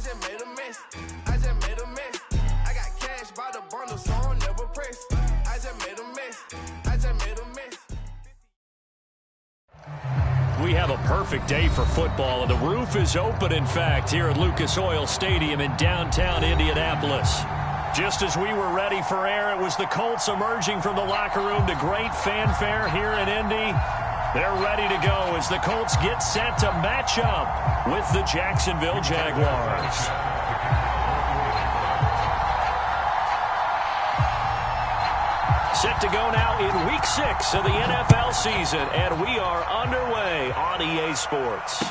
just made a mess. I just made a mess. I got cash by the bundle, so I'll never press. I just made a mess. I just made a mess. We have a perfect day for football, and the roof is open, in fact, here at Lucas Oil Stadium in downtown Indianapolis. Just as we were ready for air, it was the Colts emerging from the locker room to great fanfare here in Indy. They're ready to go as the Colts get set to match up with the Jacksonville Jaguars. Set to go now in Week 6 of the NFL season, and we are underway on EA Sports.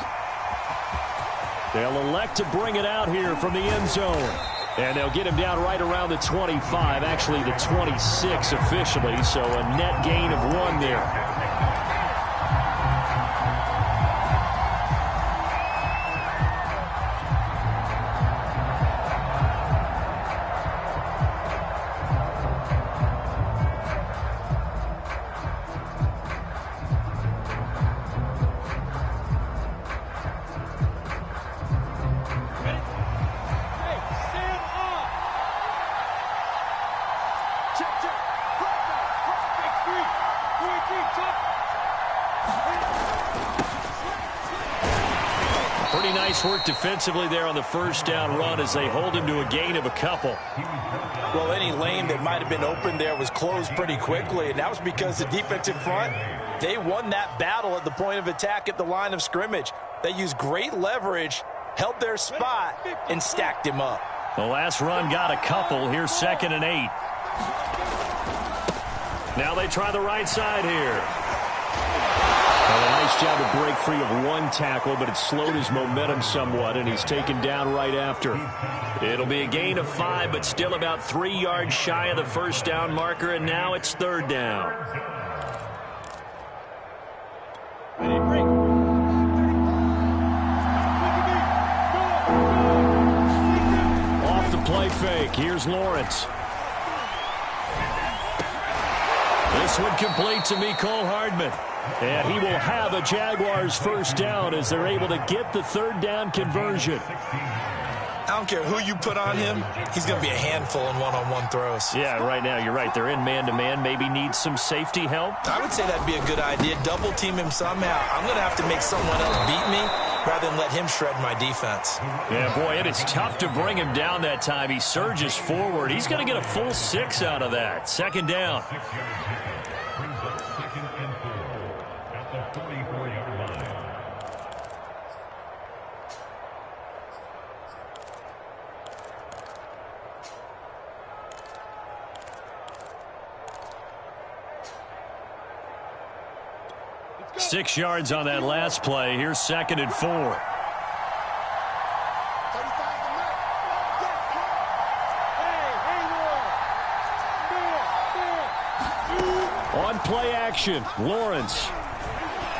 They'll elect to bring it out here from the end zone. And they'll get him down right around the 25, actually the 26 officially, so a net gain of 1 there. Pretty nice work defensively there on the first down run as they hold him to a gain of a couple. Well, any lane that might have been open there was closed pretty quickly, and that was because the defensive front, they won that battle at the point of attack at the line of scrimmage. They used great leverage, held their spot, and stacked him up. The last run got a couple. Here's 2nd and 8. Now they try the right side here. Well, a nice job to break free of 1 tackle, but it slowed his momentum somewhat, and he's taken down right after. It'll be a gain of 5, but still about 3 yards shy of the first down marker, and now it's 3rd down. Off the play fake. Here's Lawrence. This one complete to Mecole Hardman. And he will have a Jaguars first down as they're able to get the 3rd down conversion. I don't care who you put on him, he's going to be a handful in one-on-one throws. Yeah, right now you're right. They're in man-to-man. Maybe needs some safety help. I would say that'd be a good idea. Double team him somehow. I'm going to have to make someone else beat me rather than let him shred my defense. Yeah, boy, it is tough to bring him down that time. He surges forward. He's going to get a full 6 out of that. 2nd down. Six yards on that last play. Here's 2nd and 4. On play action, Lawrence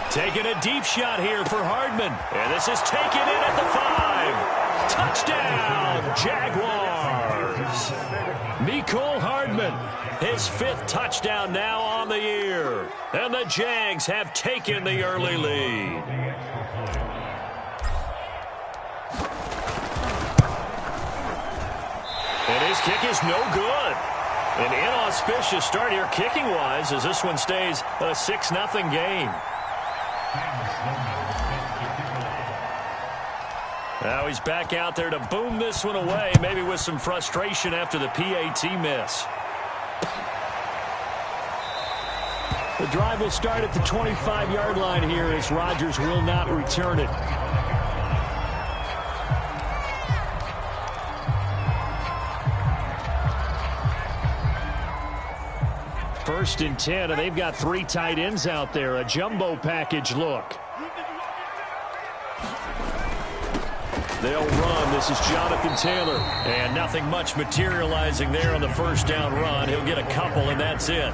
taking a deep shot here for Hardman. And this is taken in at the 5. Touchdown, Jaguars. Mecole Hardman, his 5th touchdown now on the year. And the Jags have taken the early lead. And his kick is no good. An inauspicious start here kicking-wise as this one stays a 6-0 game. Now he's back out there to boom this one away, maybe with some frustration after the PAT miss. The drive will start at the 25-yard line here as Rodgers will not return it. First and 10, and they've got 3 tight ends out there. A jumbo package look. They'll run. This is Jonathan Taylor. And nothing much materializing there on the first down run. He'll get a couple, and that's it.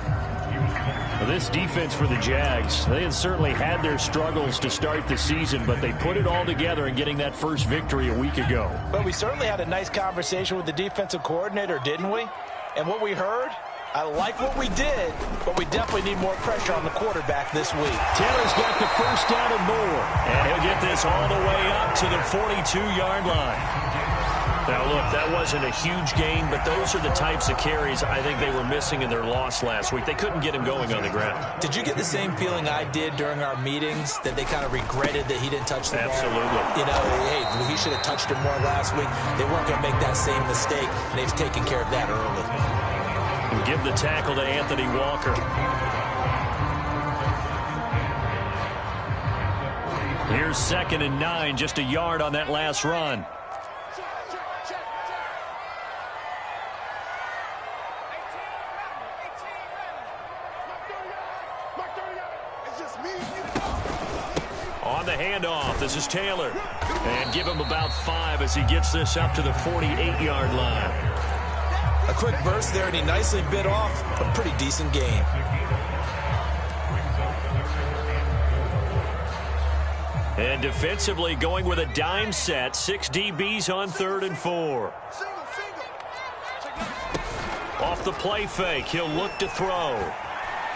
This defense for the Jags, they had certainly had their struggles to start the season, but they put it all together in getting that first victory a week ago. But we certainly had a nice conversation with the defensive coordinator, didn't we? And what we heard, I like what we did, but we definitely need more pressure on the quarterback this week. Taylor's got the first down and more, and he'll get this all the way up to the 42-yard line. Now, look, that wasn't a huge gain, but those are the types of carries I think they were missing in their loss last week. They couldn't get him going on the ground. Did you get the same feeling I did during our meetings, that they kind of regretted that he didn't touch the ball? Absolutely. You know, hey, he should have touched it more last week. They weren't going to make that same mistake, and they've taken care of that early. And give the tackle to Anthony Walker. Here's 2nd and 9, just a yard on that last run. On the handoff, this is Taylor. And give him about 5 as he gets this up to the 48-yard line. A quick burst there, and he nicely bit off a pretty decent gain. And defensively going with a dime set. 6 DBs on 3rd and 4. Off the play fake, he'll look to throw.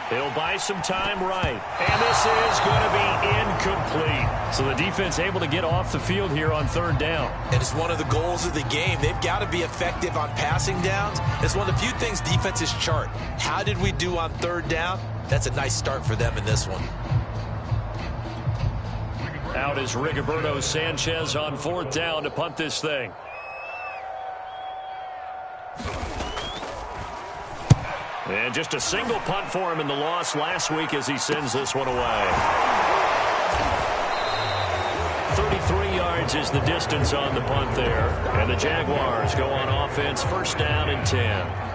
He'll buy some time right. And this is going to be incomplete. So the defense able to get off the field here on 3rd down. And it's one of the goals of the game. They've got to be effective on passing downs. It's one of the few things defenses chart. How did we do on 3rd down? That's a nice start for them in this one. Out is Rigoberto Sanchez on 4th down to punt this thing. And just a single punt for him in the loss last week as he sends this one away. 33 yards is the distance on the punt there. And the Jaguars go on offense, 1st down and 10.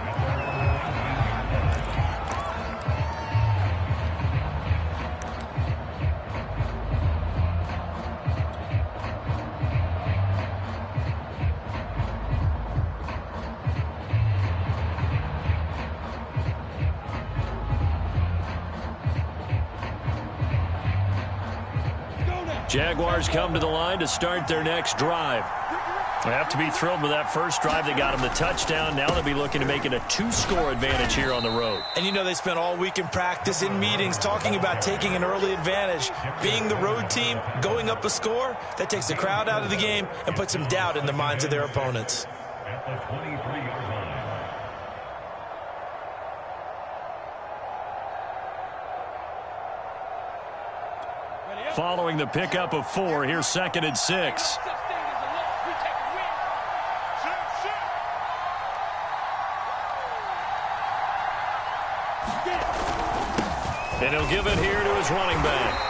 Jaguars come to the line to start their next drive. They have to be thrilled with that first drive that got them the touchdown. Now they'll be looking to make it a 2-score advantage here on the road. And you know they spent all week in practice, in meetings, talking about taking an early advantage. Being the road team, going up a score, that takes the crowd out of the game and puts some doubt in the minds of their opponents. Following the pickup of 4, here's 2nd and 6. And he'll give it here to his running back.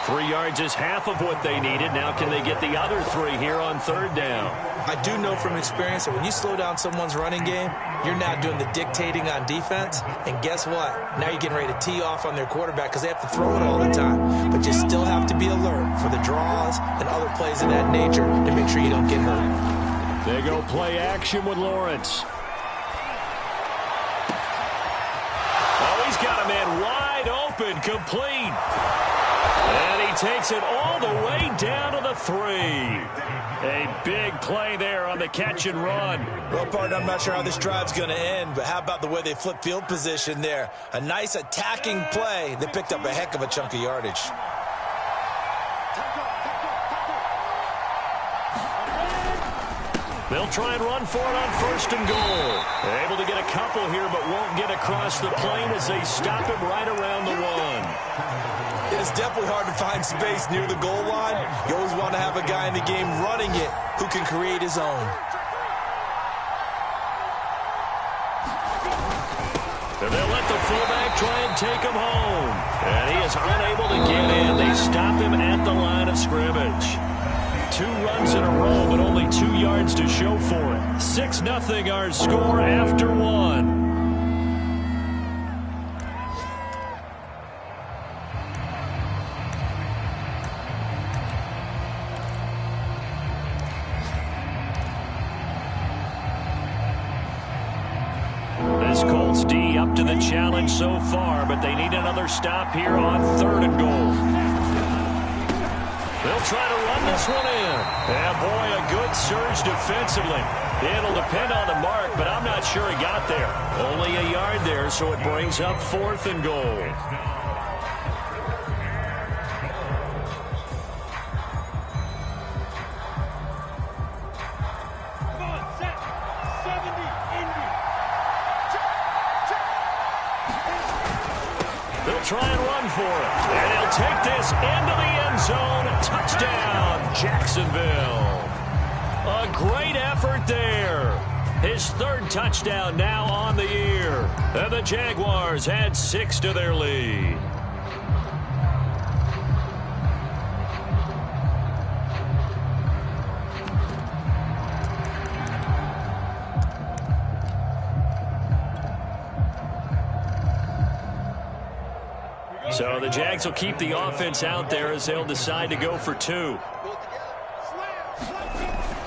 3 yards is half of what they needed. Now can they get the other 3 here on 3rd down? I do know from experience that when you slow down someone's running game, you're now doing the dictating on defense. And guess what? Now you're getting ready to tee off on their quarterback because they have to throw it all the time. But you still have to be alert for the draws and other plays of that nature to make sure you don't get hurt. They go play action with Lawrence. Oh, he's got a man wide open, complete. And he takes it all the way down to the 3. A big play there on the catch and run. Well, partner, I'm not sure how this drive's going to end, but how about the way they flip field position there? A nice attacking play. They picked up a heck of a chunk of yardage. They'll try and run for it on 1st and goal. They're able to get a couple here, but won't get across the plane as they stop him right around the 1. It is definitely hard to find space near the goal line. You always want to have a guy in the game running it who can create his own. And they'll let the fullback try and take him home. And he is unable to get in. They stop him at the line of scrimmage. 2 runs in a row, but only 2 yards to show for it. 6-0 our score after 1. This Colts D up to the challenge so far, but they need another stop here on 3rd and goal. They'll try to run this one in. And boy, a good surge defensively. It'll depend on the mark, but I'm not sure he got there. Only a yard there, so it brings up 4th and goal. try and run for it. And he'll take this into the end zone. Touchdown, Jacksonville. A great effort there. His third touchdown now on the year. And the Jaguars add 6 to their lead. So the Jags will keep the offense out there as they'll decide to go for 2.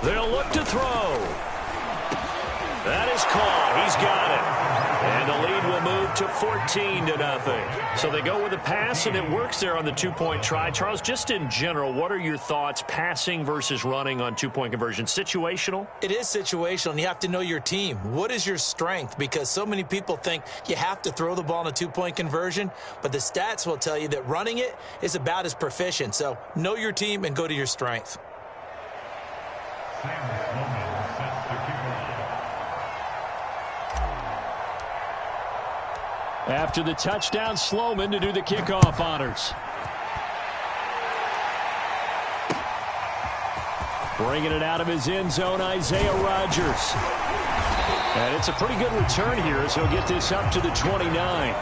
They'll look to throw. That is caught. He's got it. And the lead will move to 14-0. So they go with a pass, and it works there on the 2-point try. Charles, just in general, what are your thoughts passing versus running on 2-point conversion? Situational? It is situational, and you have to know your team. What is your strength? Because so many people think you have to throw the ball in a 2-point conversion, but the stats will tell you that running it is about as proficient. So know your team and go to your strength. After the touchdown, Sloman to do the kickoff honors. Bringing it out of his end zone, Isaiah Rodgers. And it's a pretty good return here as he'll get this up to the 29.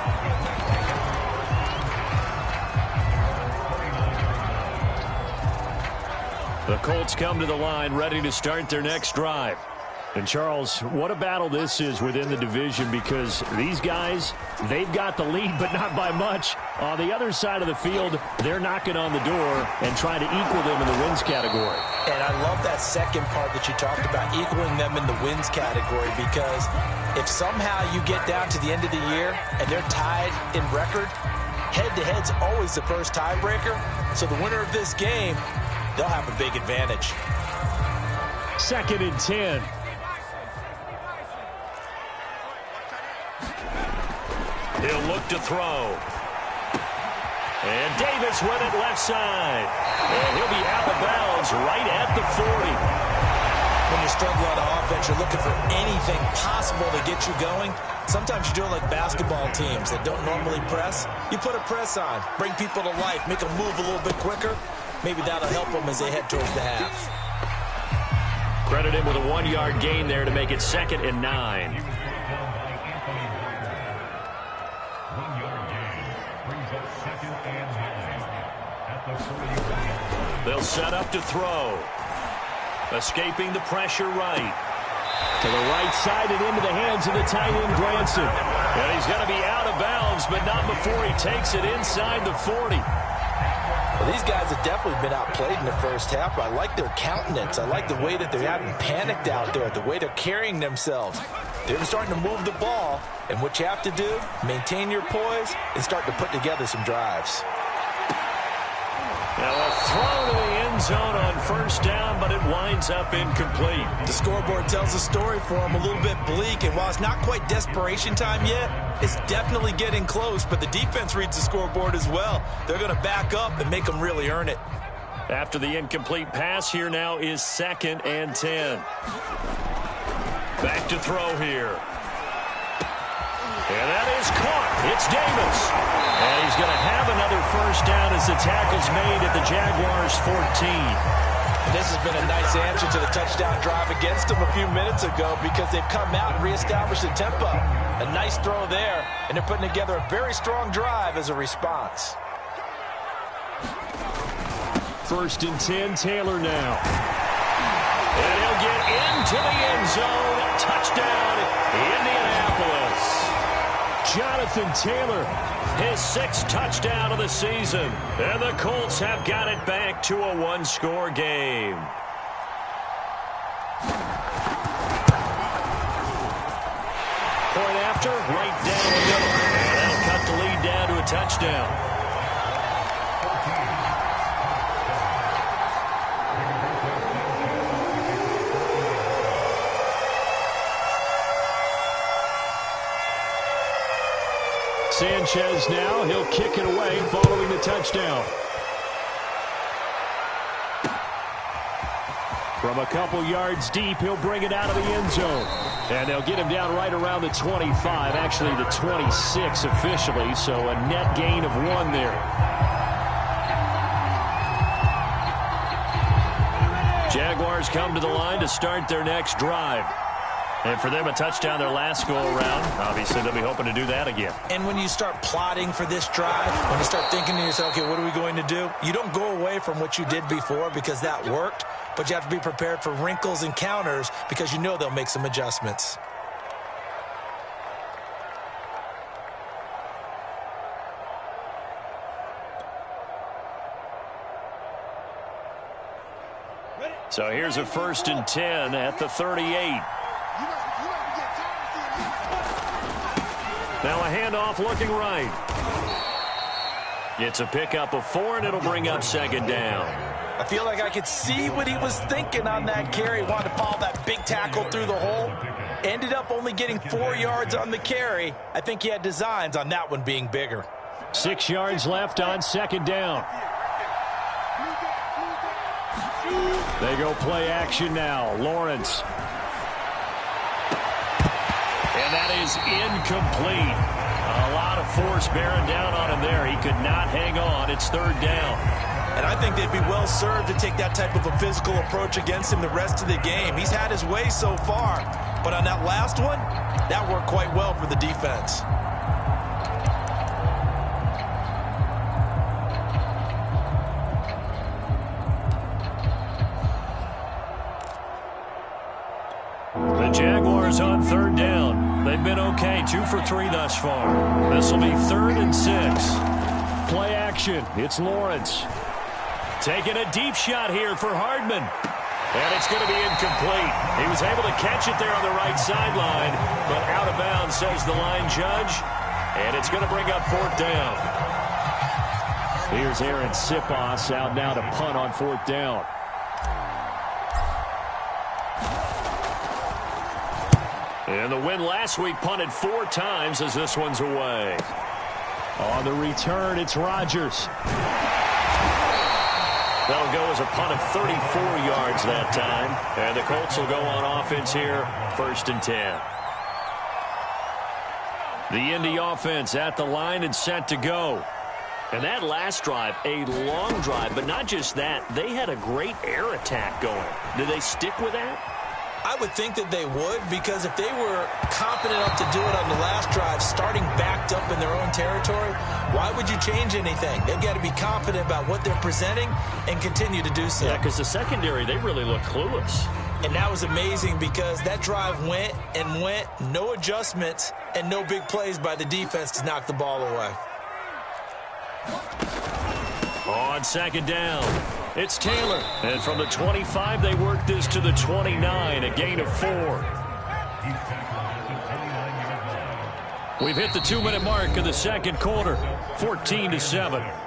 The Colts come to the line ready to start their next drive. And, Charles, what a battle this is within the division, because these guys, they've got the lead, but not by much. On the other side of the field, they're knocking on the door and trying to equal them in the wins category. And I love that second part that you talked about, equaling them in the wins category, because if somehow you get down to the end of the year and they're tied in record, head-to-head's always the first tiebreaker. So the winner of this game, they'll have a big advantage. 2nd and 10. He'll look to throw. And Davis with it left side. And he'll be out of bounds right at the 40. When you're struggling on offense, you're looking for anything possible to get you going. Sometimes you do it like basketball teams that don't normally press. You put a press on, bring people to life, make them move a little bit quicker. Maybe that'll help them as they head towards the half. Credit him with a 1-yard gain there to make it 2nd and 9. They'll set up to throw. Escaping the pressure right. To the right side and into the hands of the tight end, Granson. And he's going to be out of bounds, but not before he takes it inside the 40. Well, these guys have definitely been outplayed in the first half. I like their countenance. I like the way that they haven't panicked out there, the way they're carrying themselves. They're starting to move the ball, and what you have to do, maintain your poise and start to put together some drives. Now a throw to the end zone on 1st down, but it winds up incomplete. The scoreboard tells a story for them, a little bit bleak, and while it's not quite desperation time yet, it's definitely getting close, but the defense reads the scoreboard as well. They're going to back up and make them really earn it. After the incomplete pass, here now is 2nd and 10. Back to throw here. And that is caught. It's Davis. And he's going to have another 1st down as the tackle's made at the Jaguars' 14. And this has been a nice answer to the touchdown drive against them a few minutes ago, because they've come out and reestablished the tempo. A nice throw there, and they're putting together a very strong drive as a response. 1st and 10, Taylor now. And he'll get into the end zone. Touchdown, Indianapolis. Jonathan Taylor, his 6th touchdown of the season. And the Colts have got it back to a 1-score game. Point after, right down the middle. And that'll cut the lead down to a touchdown. Sanchez now, he'll kick it away following the touchdown. From a couple yards deep, he'll bring it out of the end zone. And they'll get him down right around the 25, actually the 26 officially, so a net gain of 1 there. Jaguars come to the line to start their next drive. And for them, a touchdown their last go-around. Obviously, they'll be hoping to do that again. And when you start plotting for this drive, when you start thinking to yourself, okay, what are we going to do? You don't go away from what you did before because that worked, but you have to be prepared for wrinkles and counters because you know they'll make some adjustments. So here's a 1st and 10 at the 38. Now a handoff looking right. It's a pickup of 4, and it'll bring up 2nd down. I feel like I could see what he was thinking on that carry. Wanted to follow that big tackle through the hole. Ended up only getting 4 yards on the carry. I think he had designs on that one being bigger. 6 yards left on 2nd down. They go play action now. Lawrence. And that is incomplete. A lot of force bearing down on him there. He could not hang on. It's 3rd down. And I think they'd be well served to take that type of a physical approach against him the rest of the game. He's had his way so far. But on that last one, that worked quite well for the defense. The Jaguars on 3rd down. They've been okay, 2 for 3 thus far. This will be 3rd and 6. Play action. It's Lawrence. Taking a deep shot here for Hardman. And it's going to be incomplete. He was able to catch it there on the right sideline, but out of bounds, says the line judge. And it's going to bring up 4th down. Here's Aaron Sipos out now to punt on 4th down. And the win last week punted 4 times as this one's away. On the return, it's Rodgers. That'll go as a punt of 34 yards that time. And the Colts will go on offense here, 1st and 10. The Indy offense at the line and set to go. And that last drive, a long drive, but not just that. They had a great air attack going. Did they stick with that? I would think that they would, because if they were confident enough to do it on the last drive, starting backed up in their own territory, why would you change anything? They've got to be confident about what they're presenting and continue to do so. Yeah, because the secondary, they really look clueless. And that was amazing because that drive went and went, no adjustments, and no big plays by the defense to knock the ball away. On 2nd down, it's Taylor. And from the 25, they work this to the 29, a gain of 4. We've hit the 2-minute mark in the 2nd quarter, 14-7.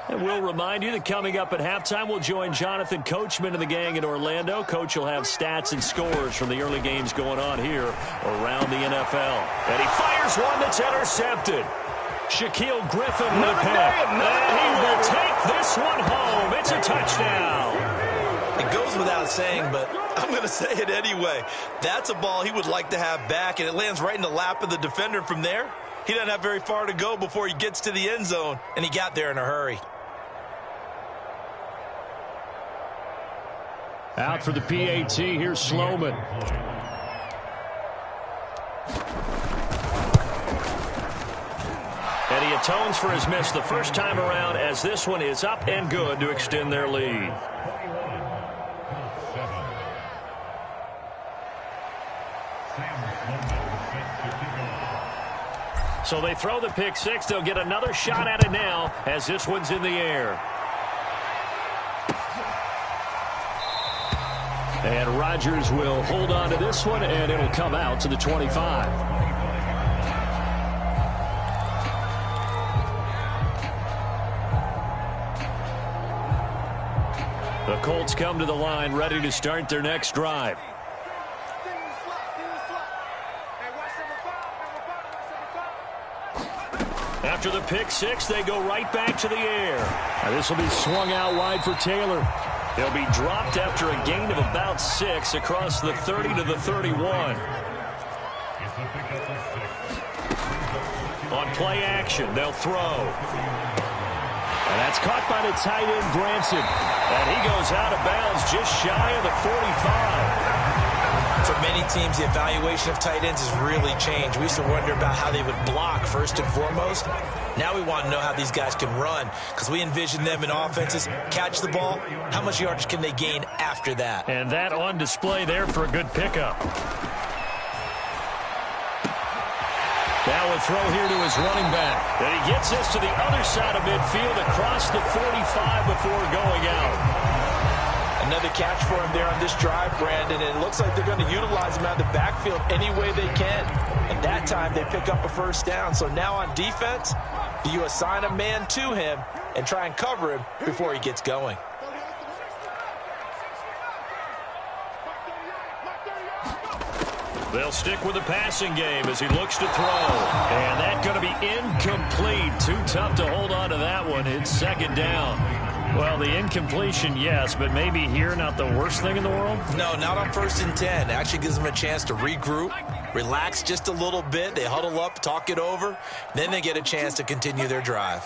And we'll remind you that coming up at halftime, we'll join Jonathan Coachman and the gang in Orlando. Coach will have stats and scores from the early games going on here around the NFL. And he fires one that's intercepted. Shaquille Griffin with pick. And he will take this one home. It's a touchdown. It goes without saying, but I'm going to say it anyway. That's a ball he would like to have back, and it lands right in the lap of the defender. From there, he doesn't have very far to go before he gets to the end zone, and he got there in a hurry. Out for the PAT, here's Sloman. And he atones for his miss the first time around, as this one is up and good to extend their lead. So they throw the pick six. They'll get another shot at it now as this one's in the air. And Rodgers will hold on to this one, and it'll come out to the 25. The Colts come to the line ready to start their next drive. After the pick six, they go right back to the air. This will be swung out wide for Taylor. He'll be dropped after a gain of about 6 across the 30 to the 31. On play action, they'll throw. And that's caught by the tight end, Branson. And he goes out of bounds just shy of the 45. For many teams, the evaluation of tight ends has really changed. We used to wonder about how they would block first and foremost. Now we want to know how these guys can run, because we envision them in offenses catch the ball. How much yardage can they gain after that? And that on display there for a good pickup. Now a throw here to his running back. And he gets this to the other side of midfield across the 45 before going out. Another catch for him there on this drive, Brandon, and it looks like they're going to utilize him out of the backfield any way they can. And that time they pick up a first down. So now on defense, do you assign a man to him and try and cover him before he gets going? They'll stick with the passing game as he looks to throw. And that's going to be incomplete. Too tough to hold on to that one. It's second down. Well, the incompletion, yes, but maybe here not the worst thing in the world? No, not on 1st and 10. It actually gives them a chance to regroup, relax just a little bit. They huddle up, talk it over. Then they get a chance to continue their drive.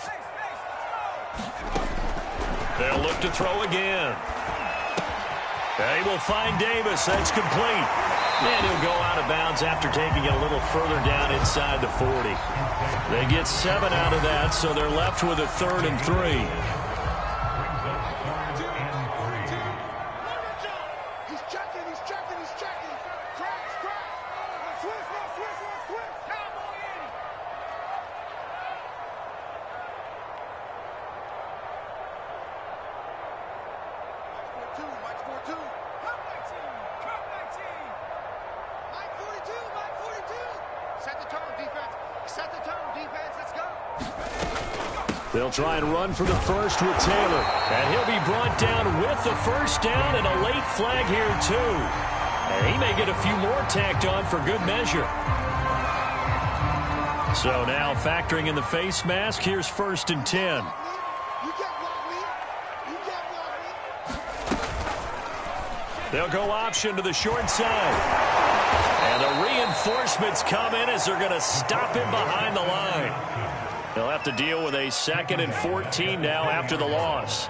They'll look to throw again. They will find Davis. That's complete. And he'll go out of bounds after taking it a little further down inside the 40. They get 7 out of that, so they're left with a 3rd and 3. They'll try and run for the first with Taylor. And he'll be brought down with the first down and a late flag here, too. And he may get a few more tacked on for good measure. So now factoring in the face mask, here's 1st and 10. They'll go option to the short side. And the reinforcements come in as they're going to stop him behind the line. They'll have to deal with a 2nd and 14 now after the loss.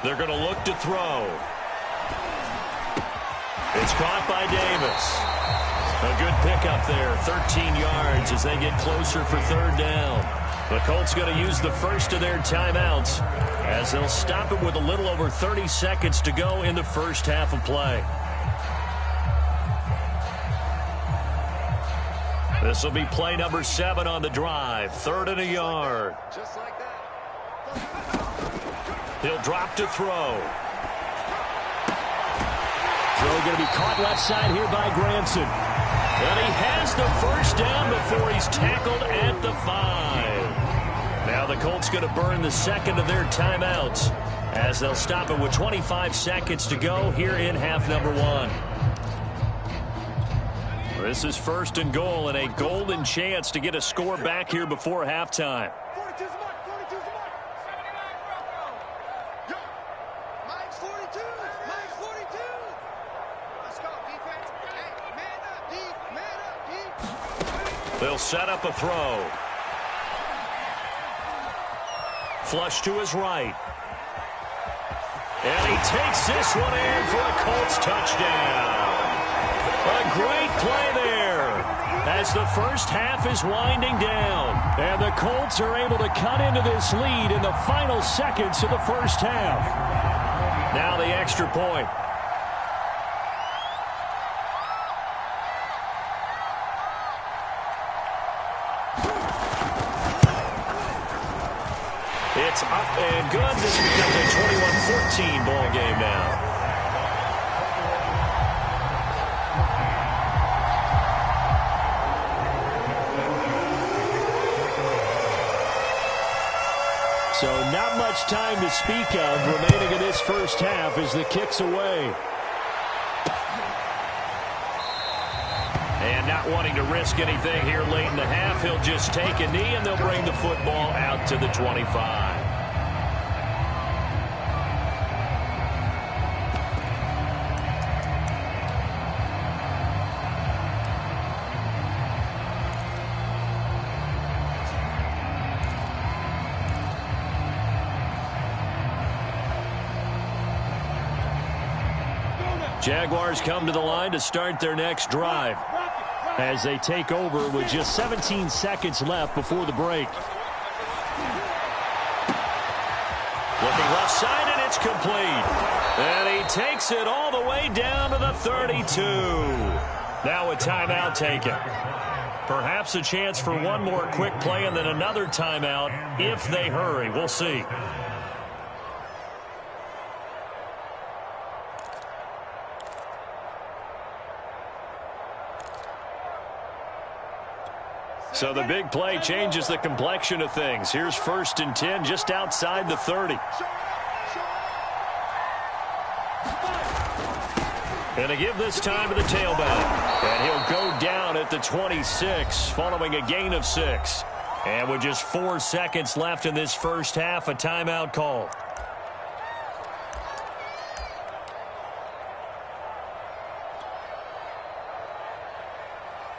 They're going to look to throw. It's caught by Davis. A good pickup there, 13 yards as they get closer for 3rd down. The Colts going to use the first of their timeouts as they'll stop it with a little over 30 seconds to go in the first half of play. This will be play number 7 on the drive, 3rd and a yard. Just like that. He'll drop to throw. Throw going to be caught left side here by Granson. And he has the first down before he's tackled at the 5. Now the Colts going to burn the 2nd of their timeouts as they'll stop it with 25 seconds to go here in half number 1. This is 1st and goal and a golden chance to get a score back here before halftime. They'll set up a throw. Flush to his right. And he takes this one in for a Colts touchdown. A great play there as the first half is winding down. And the Colts are able to cut into this lead in the final seconds of the first half. Now the extra point. It's up and good. This becomes a 21-14 ball game now. So not much much time to speak of remaining in this first half as the kick's away. And not wanting to risk anything here late in the half, he'll just take a knee and they'll bring the football out to the 25. Jaguars come to the line to start their next drive as they take over with just 17 seconds left before the break. Looking left side, and it's complete. And he takes it all the way down to the 32. Now a timeout taken. Perhaps a chance for one more quick play and then another timeout if they hurry. We'll see. So the big play changes the complexion of things. Here's 1st and 10 just outside the 30. And to give this time to the tailback. And he'll go down at the 26 following a gain of 6. And with just 4 seconds left in this first half, a timeout call.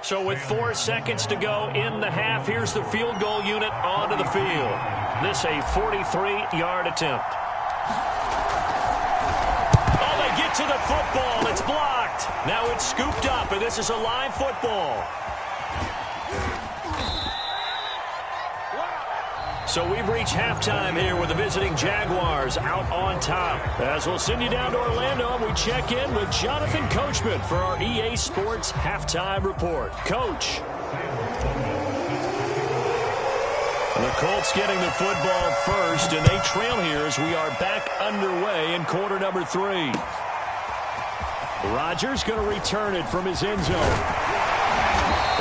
So with 4 seconds to go in the half, here's the field goal unit onto the field. This a 43-yard attempt. Oh, they get to the football. It's blocked. Now it's scooped up, and this is a live football. So we've reached halftime here with the visiting Jaguars out on top. As we'll send you down to Orlando, and we check in with Jonathan Coachman for our EA Sports Halftime Report. Coach. The Colts getting the football first, and they trail here as we are back underway in quarter number 3. Rodgers going to return it from his end zone.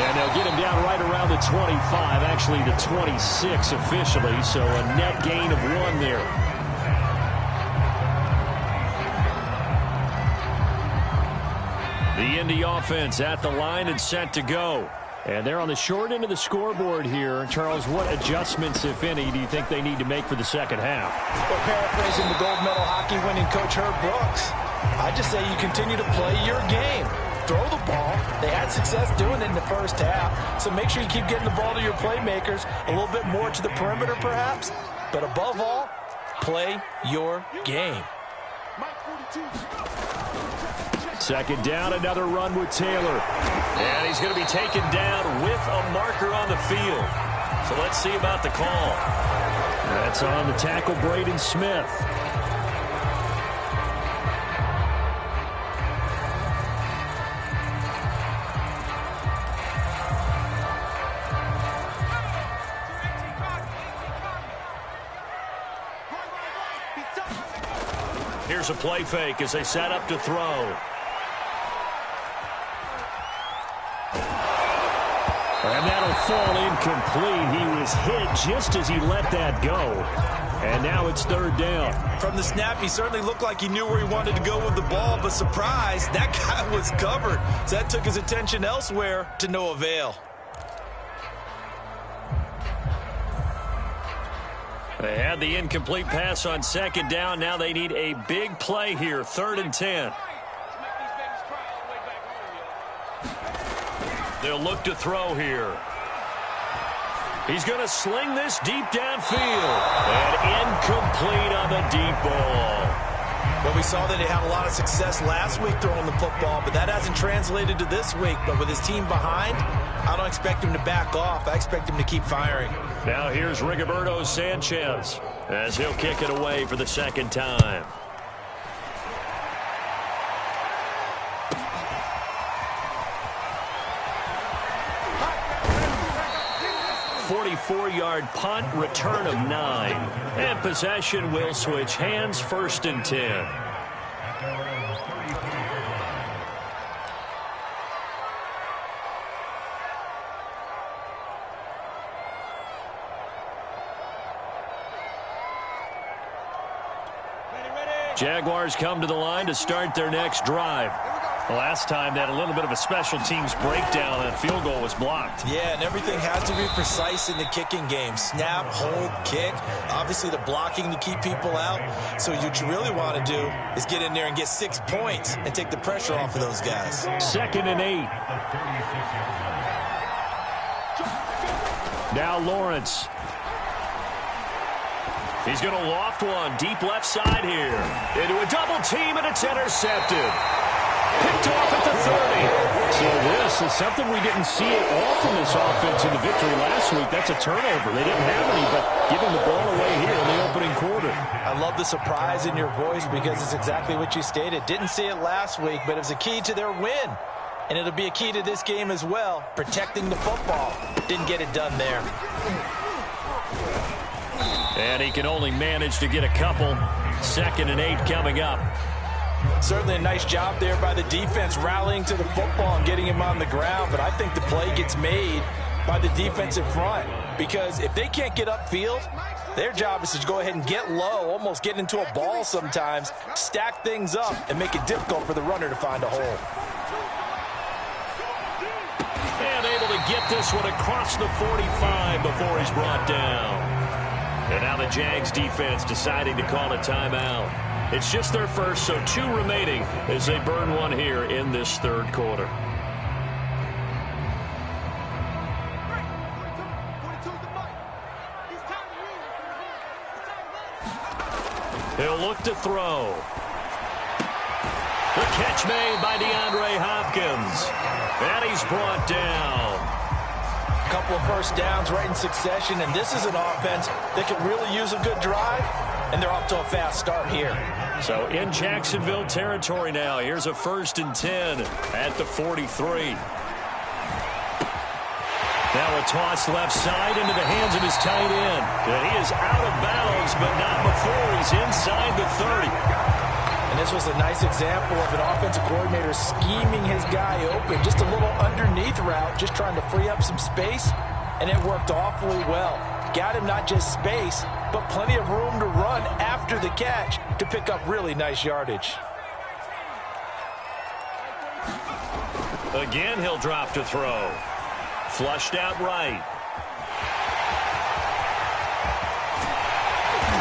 And they'll get him down right around the 25, actually the 26 officially, so a net gain of 1 there. The Indy offense at the line and set to go. And they're on the short end of the scoreboard here. Charles, what adjustments, if any, do you think they need to make for the second half? Well, paraphrasing the gold medal hockey winning coach Herb Brooks, I just say you continue to play your game. Throw the ball. They had success doing it in the first half, so make sure you keep getting the ball to your playmakers, a little bit more to the perimeter perhaps, but above all, play your game. Second down, another run with Taylor. And he's going to be taken down with a marker on the field. So let's see about the call. That's on the tackle, Braden Smith. Here's a play fake as they set up to throw. And that'll fall incomplete. He was hit just as he let that go. And now it's 3rd down. From the snap, he certainly looked like he knew where he wanted to go with the ball, but surprise, that guy was covered. So that took his attention elsewhere to no avail. They had the incomplete pass on 2nd down. Now they need a big play here, 3rd and 10. They'll look to throw here. He's going to sling this deep downfield. And incomplete on the deep ball. Well, we saw that he had a lot of success last week throwing the football, but that hasn't translated to this week. But with his team behind, I don't expect him to back off. I expect him to keep firing. Now here's Rigoberto Sanchez as he'll kick it away for the 2nd time. 44-yard punt, return of 9. And possession will switch hands, 1st and 10. Jaguars come to the line to start their next drive. Last time, they had a little bit of a special teams breakdown. That field goal was blocked. Yeah, and everything has to be precise in the kicking game. Snap, hold, kick. Obviously, the blocking to keep people out. So what you really want to do is get in there and get 6 points and take the pressure off of those guys. 2nd and 8. Now Lawrence. He's going to loft one deep left side here. Into a double team, and it's intercepted. Picked off at the 30. So this is something we didn't see it all from this offense in the victory last week. That's a turnover. They didn't have any, but giving the ball away here in the opening quarter. I love the surprise in your voice because it's exactly what you stated. Didn't see it last week, but it was a key to their win. And it'll be a key to this game as well, protecting the football. Didn't get it done there. And he can only manage to get a couple. 2nd and 8 coming up. Certainly a nice job there by the defense, rallying to the football and getting him on the ground. But I think the play gets made by the defensive front, because if they can't get upfield, their job is to go ahead and get low, almost get into a ball sometimes, stack things up, and make it difficult for the runner to find a hole. And able to get this one across the 45 before he's brought down. And now the Jags defense deciding to call a timeout. It's just their first, so 2 remaining as they burn one here in this 3rd quarter. He'll look to throw. The catch made by DeAndre Hopkins. And he's brought down. A couple of first downs right in succession, and this is an offense that can really use a good drive, and they're off to a fast start here. So in Jacksonville territory now. Here's a 1st and 10 at the 43. Now a toss left side into the hands of his tight end. And he is out of bounds, but not before he's inside the 30. And this was a nice example of an offensive coordinator scheming his guy open. Just a little underneath route, just trying to free up some space, and it worked awfully well. Got him not just space, but plenty of room to run after the catch to pick up really nice yardage. Again, he'll drop to throw. Flushed out right.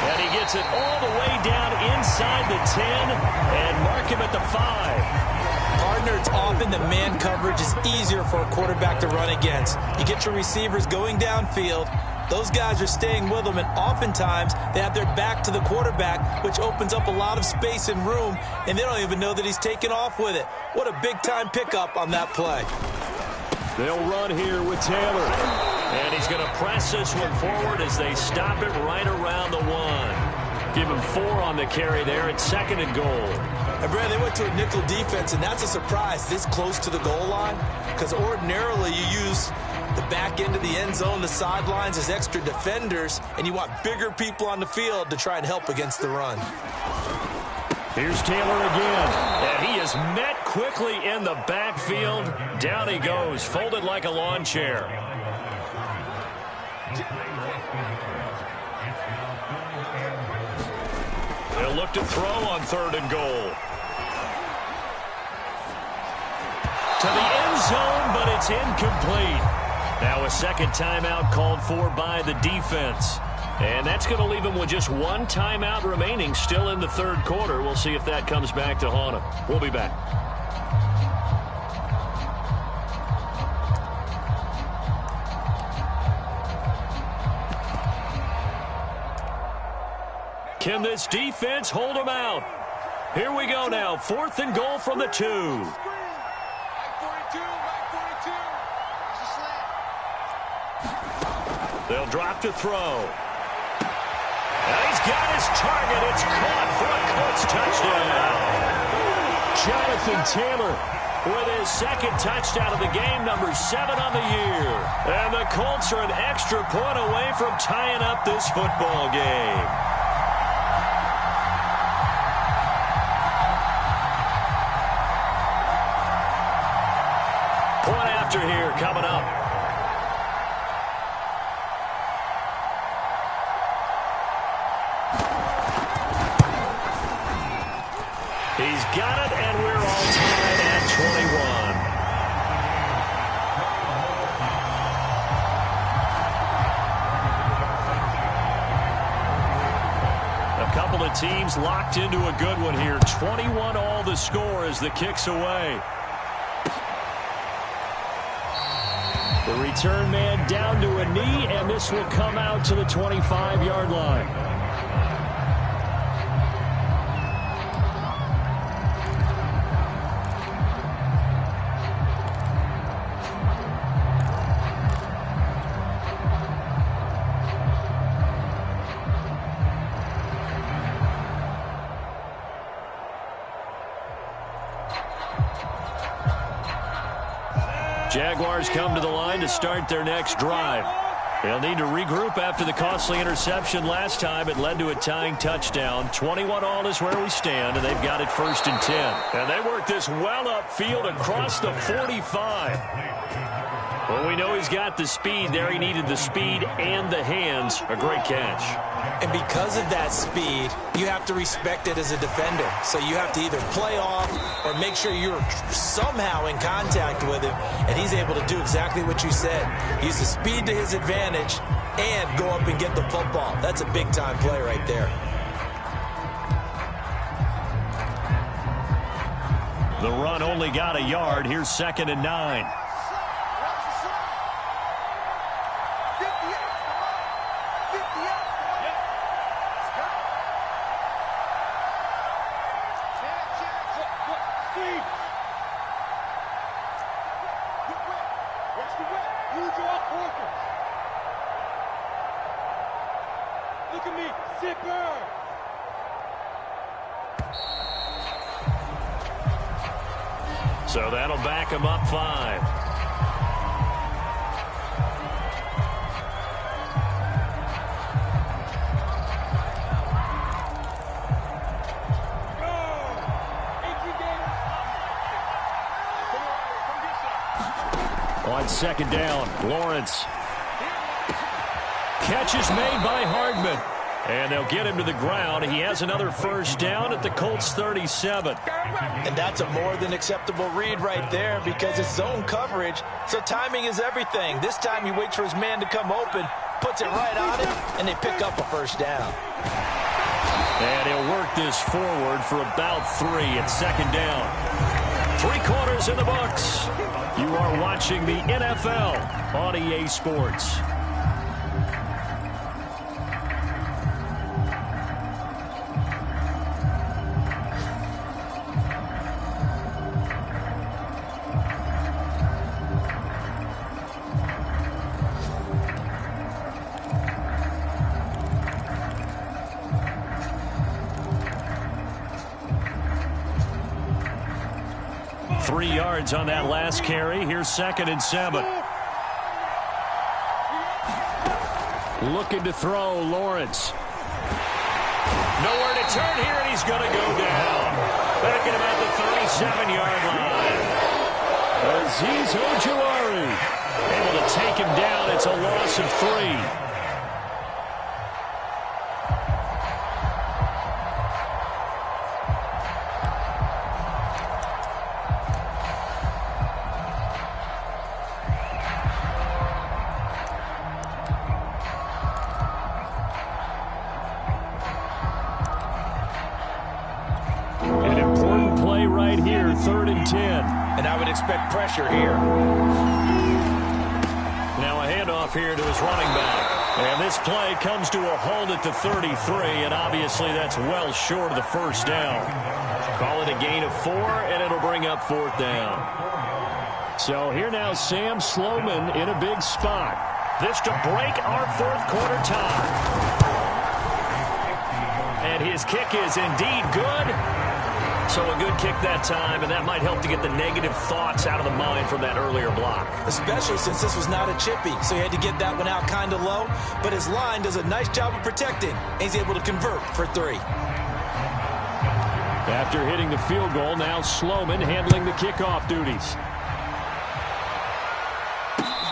And he gets it all the way down inside the 10 and mark him at the 5. Partner, it's often that man coverage is easier for a quarterback to run against. You get your receivers going downfield. Those guys are staying with them, and oftentimes they have their back to the quarterback, which opens up a lot of space and room, and they don't even know that he's taken off with it. What a big-time pickup on that play. They'll run here with Taylor. And he's going to press this one forward as they stop it right around the 1. Give him 4 on the carry there at 2nd and goal. And Brad, they went to a nickel defense, and that's a surprise this close to the goal line, because ordinarily you use the back end of the end zone, the sidelines as extra defenders, and you want bigger people on the field to try and help against the run. Here's Taylor again, and he is met quickly in the backfield. Down he goes, folded like a lawn chair. They'll look to throw on 3rd and goal. To the end zone, but it's incomplete. Now a 2nd timeout called for by the defense. And that's going to leave him with just 1 timeout remaining still in the 3rd quarter. We'll see if that comes back to haunt him. We'll be back. Can this defense hold him out? Here we go now. 4th and goal from the 2. They'll drop to throw. And he's got his target. It's caught for a Colts touchdown. Jonathan Taylor with his 2nd touchdown of the game, number 7 on the year. And the Colts are an extra point away from tying up this football game. Point after here coming up. He's got it, and we're all tied at 21. A couple of teams locked into a good one here. 21 all the score as the kick's away. The return man down to a knee, and this will come out to the 25-yard line. Jaguars come to the line to start their next drive. They'll need to regroup after the costly interception last time. It led to a tying touchdown. 21 all is where we stand, and they've got it 1st and 10. And they work this well upfield across the 45. Well, we know he's got the speed there. He needed the speed and the hands. A great catch. And because of that speed, you have to respect it as a defender. So you have to either play off or make sure you're somehow in contact with him. And he's able to do exactly what you said. Use the speed to his advantage and go up and get the football. That's a big-time play right there. The run only got a yard. Here's 2nd and 9. So that'll back him up 5. On 2nd down, Lawrence. Catch is made by Hardman. And they'll get him to the ground. He has another 1st down at the Colts 37. And that's a more than acceptable read right there because it's zone coverage, so timing is everything. This time he waits for his man to come open, puts it right on him, and they pick up a 1st down. And he'll work this forward for about 3 at 2nd down. 3 quarters in the books. You are watching the NFL on EA Sports. On that last carry. Here's 2nd and 7. Looking to throw, Lawrence. Nowhere to turn here, and he's going to go down. Back at about the 37-yard line. Azeez Ojulari able to take him down. It's a loss of 3. Expect pressure here. Now a handoff here to his running back. And this play comes to a halt at the 33, and obviously that's well short of the 1st down. Call it a gain of 4, and it'll bring up 4th down. So here now Sam Sloman in a big spot. This to break our 4th quarter tie. And his kick is indeed good. So a good kick that time, and that might help to get the negative thoughts out of the mind from that earlier block. Especially since this was not a chippy, so he had to get that one out kind of low. But his line does a nice job of protecting, and he's able to convert for 3. After hitting the field goal, now Sloman handling the kickoff duties.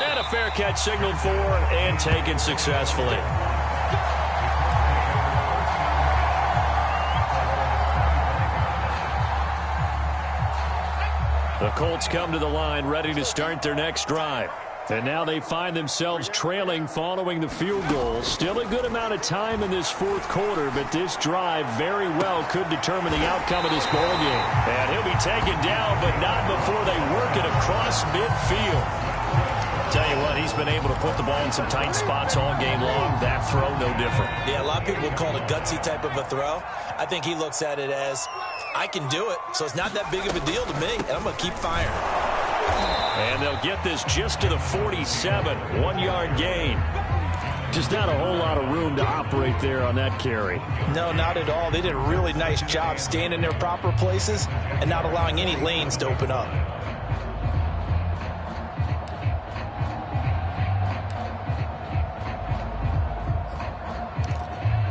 And a fair catch signaled for and taken successfully. The Colts come to the line ready to start their next drive. And now they find themselves trailing following the field goal. Still a good amount of time in this fourth quarter, but this drive very well could determine the outcome of this ball game. And he'll be taken down, but not before they work it across midfield. Tell you what, he's been able to put the ball in some tight spots all game long. That throw, no different. Yeah, a lot of people would call it a gutsy type of a throw. I think he looks at it as, I can do it, so it's not that big of a deal to me, and I'm going to keep firing. And they'll get this just to the 47, 1-yard gain. Just not a whole lot of room to operate there on that carry. No, not at all. They did a really nice job staying in their proper places and not allowing any lanes to open up.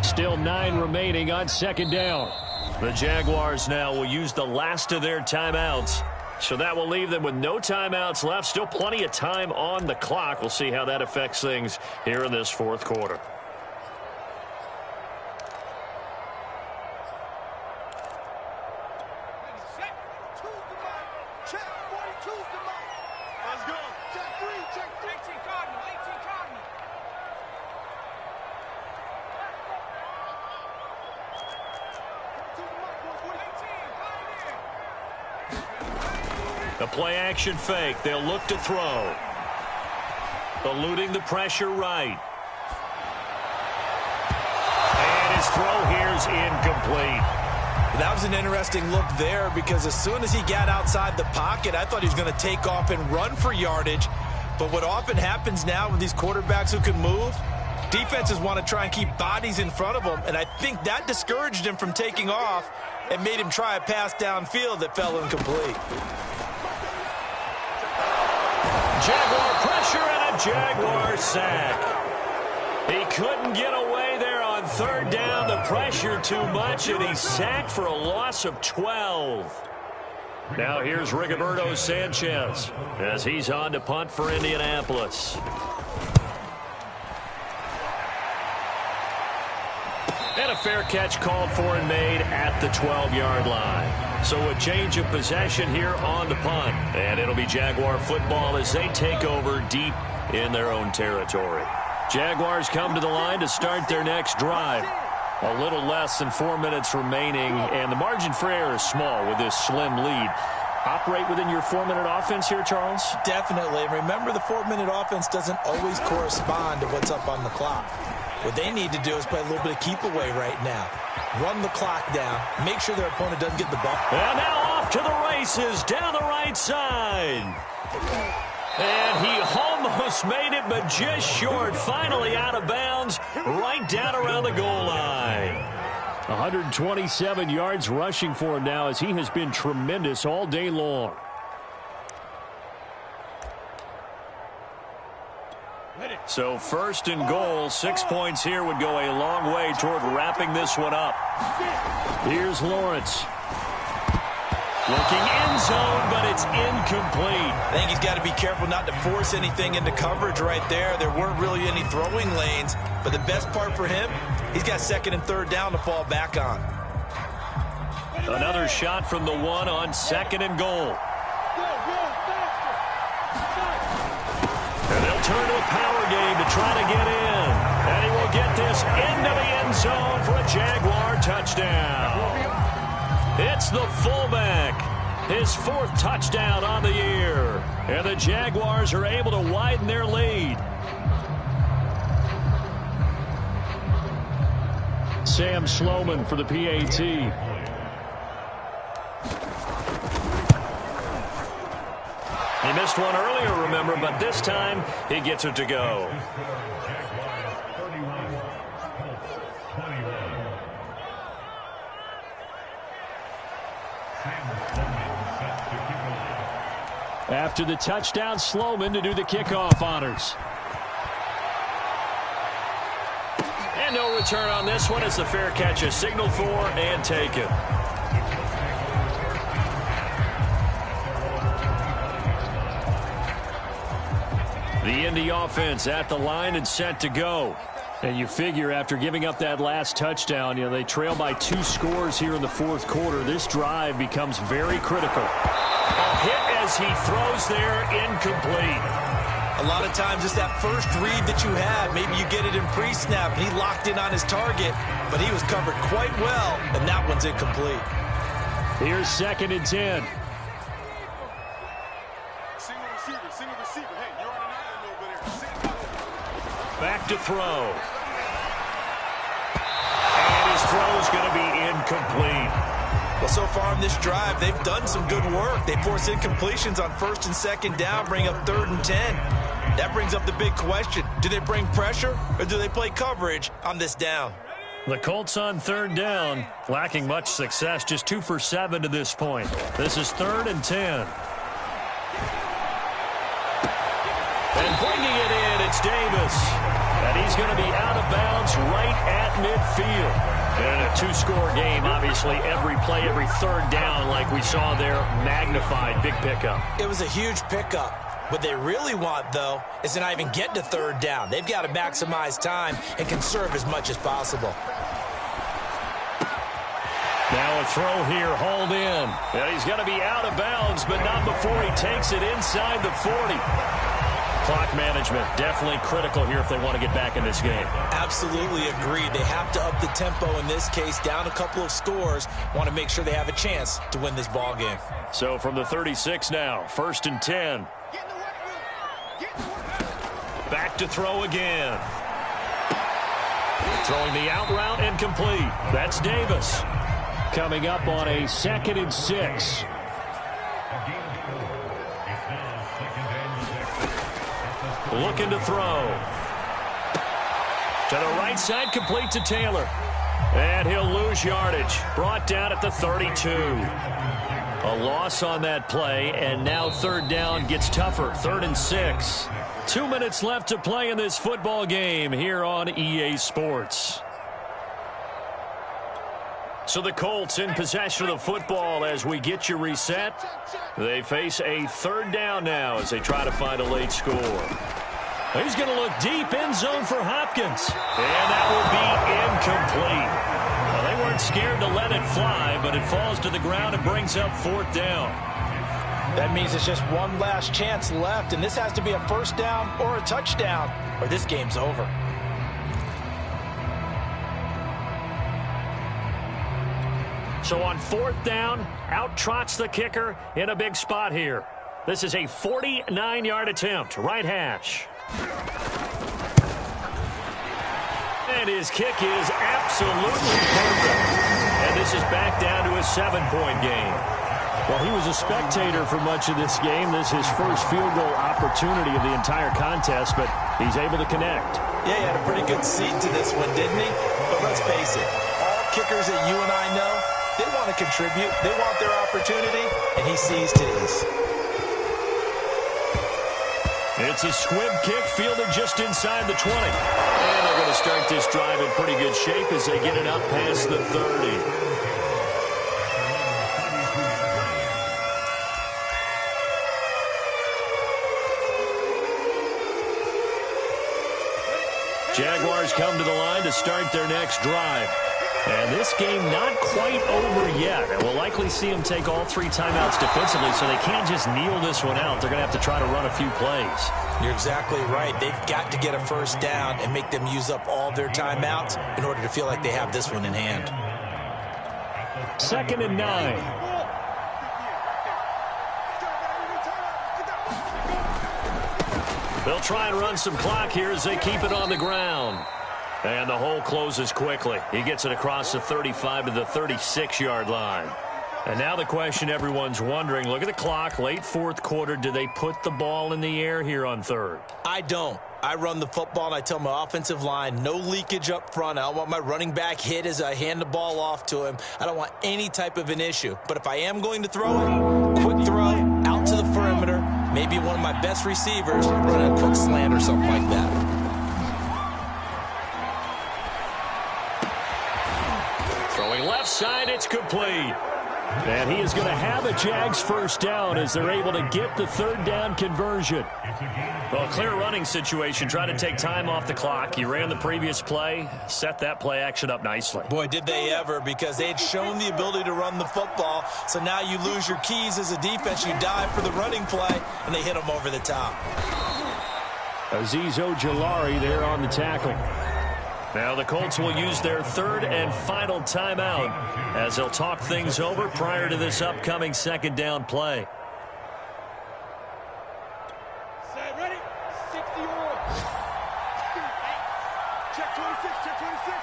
Still 9 remaining on second down. The Jaguars now will use the last of their timeouts. So that will leave them with no timeouts left. Still plenty of time on the clock. We'll see how that affects things here in this fourth quarter. The play-action fake. They'll look to throw. Eluding the pressure right. And his throw here is incomplete. That was an interesting look there because as soon as he got outside the pocket, I thought he was going to take off and run for yardage. But what often happens now with these quarterbacks who can move, defenses want to try and keep bodies in front of them, and I think that discouraged him from taking off and made him try a pass downfield that fell incomplete. Jaguar pressure and a Jaguar sack. He couldn't get away there on third down. The pressure too much, and he's sacked for a loss of 12. Now here's Rigoberto Sanchez as he's on to punt for Indianapolis. And a fair catch called for and made at the 12-yard line. So a change of possession here on the punt. And it'll be Jaguar football as they take over deep in their own territory. Jaguars come to the line to start their next drive. A little less than 4 minutes remaining, and the margin for error is small with this slim lead. Operate within your 4-minute offense here, Charles? Definitely. Remember, the 4-minute offense doesn't always correspond to what's up on the clock. What they need to do is play a little bit of keep away right now. Run the clock down. Make sure their opponent doesn't get the ball. And now off to the races down the right side. And he almost made it, but just short. Finally out of bounds, right down around the goal line. 127 yards rushing for him now as he has been tremendous all day long. So first and goal, 6 points here would go a long way toward wrapping this one up. Here's Lawrence. Looking end zone, but it's incomplete. I think he's got to be careful not to force anything into coverage right there. There weren't really any throwing lanes, but the best part for him, he's got second and third down to fall back on. Another shot from the one on second and goal. And they'll turn to a power game to try to get in. And he will get this into the end zone for a Jaguar touchdown. It's the fullback. His 4th touchdown on the year. And the Jaguars are able to widen their lead. Sam Sloman for the PAT. He missed one earlier, remember, but this time he gets it to go. After the touchdown, Sloman to do the kickoff honors. And no return on this one as the fair catch is signaled for and taken. The Indy offense at the line and set to go. And you figure after giving up that last touchdown, they trail by 2 scores here in the fourth quarter. This drive becomes very critical. A hit as he throws there, incomplete. A lot of times it's that first read that you had. Maybe you get it in pre-snap, and he locked in on his target, but he was covered quite well, and that one's incomplete. Here's 2nd and 10. Single receiver. Hey, you're on an island over there. Back to throw. And his throw's going to be incomplete. Well, so far in this drive, they've done some good work. They force incompletions on 1st and 2nd down, bring up 3rd and 10. That brings up the big question. Do they bring pressure, or do they play coverage on this down? The Colts on 3rd down, lacking much success, just 2 for 7 to this point. This is 3rd and 10. And bringing it in, it's Davis. And he's going to be out of bounds right at midfield. And a 2-score game, obviously, every play, every 3rd down, like we saw there, magnified, big pickup. It was a huge pickup. What they really want, though, is to not even get to 3rd down. They've got to maximize time and conserve as much as possible. Now a throw here, hauled in. And he's going to be out of bounds, but not before he takes it inside the 40. Clock management, definitely critical here if they want to get back in this game. Absolutely agreed. They have to up the tempo in this case, down a couple of scores. Want to make sure they have a chance to win this ball game. So from the 36 now, 1st and 10. Back to throw again. Throwing the out route incomplete. That's Davis. Coming up on a 2nd and 6. Looking to throw. To the right side, complete to Taylor. And he'll lose yardage. Brought down at the 32. A loss on that play, and now 3rd down gets tougher. 3rd and 6. 2 minutes left to play in this football game here on EA Sports. So the Colts in possession of the football as we get you reset. They face a 3rd down now as they try to find a late score. He's going to look deep, end zone for Hopkins. And that will be incomplete. Well, they weren't scared to let it fly, but it falls to the ground and brings up 4th down. That means it's just one last chance left, and this has to be a 1st down or a touchdown, or this game's over. So on 4th down, out trots the kicker in a big spot here. This is a 49-yard attempt, right hash. And his kick is absolutely perfect. And this is back down to a 7-point game. Well, he was a spectator for much of this game. This is his first field goal opportunity of the entire contest, but he's able to connect. Yeah, he had a pretty good seat to this one, didn't he? But let's face it, all kickers that you and I know, they want to contribute. They want their opportunity, and he seized his. It's a squib kick fielded just inside the 20. And they're going to start this drive in pretty good shape as they get it up past the 30. Jaguars come to the line to start their next drive. And this game not quite over yet. And we'll likely see them take all 3 timeouts defensively, so they can't just kneel this one out. They're going to have to try to run a few plays. You're exactly right. They've got to get a 1st down and make them use up all their timeouts in order to feel like they have this one in hand. 2nd and 9. They'll try and run some clock here as they keep it on the ground. And the hole closes quickly. He gets it across the 35 to the 36-yard line. And now the question everyone's wondering, look at the clock, late 4th quarter. Do they put the ball in the air here on 3rd? I don't. I run the football, and I tell my offensive line, no leakage up front. I don't want my running back hit as I hand the ball off to him. I don't want any type of an issue. But if I am going to throw it, quick throw, out to the perimeter, maybe one of my best receivers running a quick slant or something like that. Throwing left side, it's complete. And he is going to have a Jags first down as they're able to get the third down conversion. Well, clear running situation. Try to take time off the clock. You ran the previous play, set that play action up nicely. Boy, did they ever, because they had shown the ability to run the football. So now you lose your keys as a defense. You dive for the running play, and they hit them over the top. Azeez Ojulari there on the tackle. Now the Colts will use their third and final timeout as they'll talk things over prior to this upcoming second down play. Set, ready? 60 on. Check 26, check 26.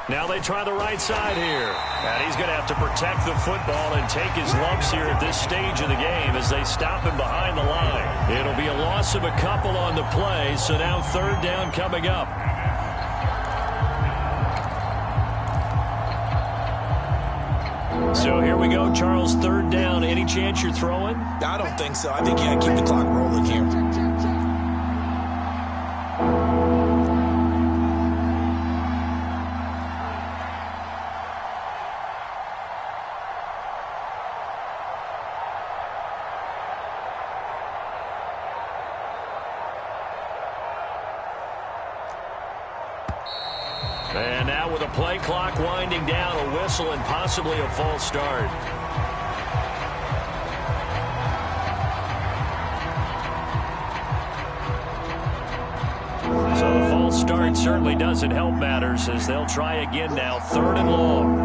Now they try the right side here. And he's going to have to protect the football and take his lumps here at this stage of the game as they stop him behind the line. It'll be a loss of a couple on the play, so now third down coming up. So here we go, Charles, third down. Any chance you're throwing? I don't think so. I think you got to keep the clock rolling here. And now with a play clock winding down, a whistle and possibly a false start. So the false start certainly doesn't help matters as they'll try again now, third and long.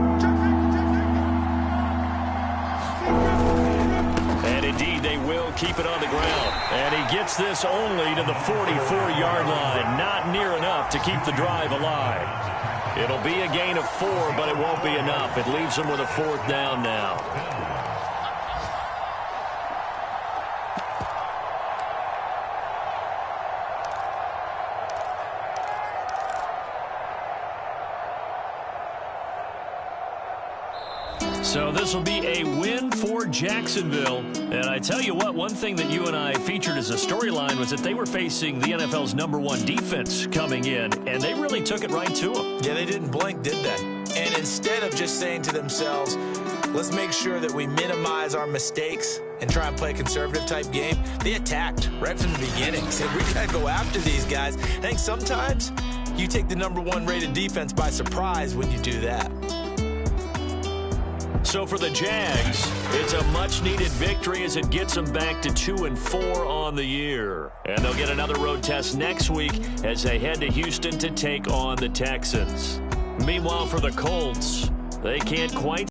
And indeed, they will keep it on the ground. And he gets this only to the 44-yard line. Not near enough to keep the drive alive. It'll be a gain of 4, but it won't be enough. It leaves them with a fourth down now. So this will be a win for Jacksonville. And I tell you what, one thing that you and I featured as a storyline was that they were facing the NFL's #1 defense coming in, and they really took it right to them. Yeah, they didn't blink, did they? And instead of just saying to themselves, let's make sure that we minimize our mistakes and try and play a conservative type game, they attacked right from the beginning. Said, we got to go after these guys. I think sometimes you take the #1 rated defense by surprise when you do that. So for the Jags, it's a much-needed victory as it gets them back to 2-4 on the year. And they'll get another road test next week as they head to Houston to take on the Texans. Meanwhile, for the Colts, they can't quite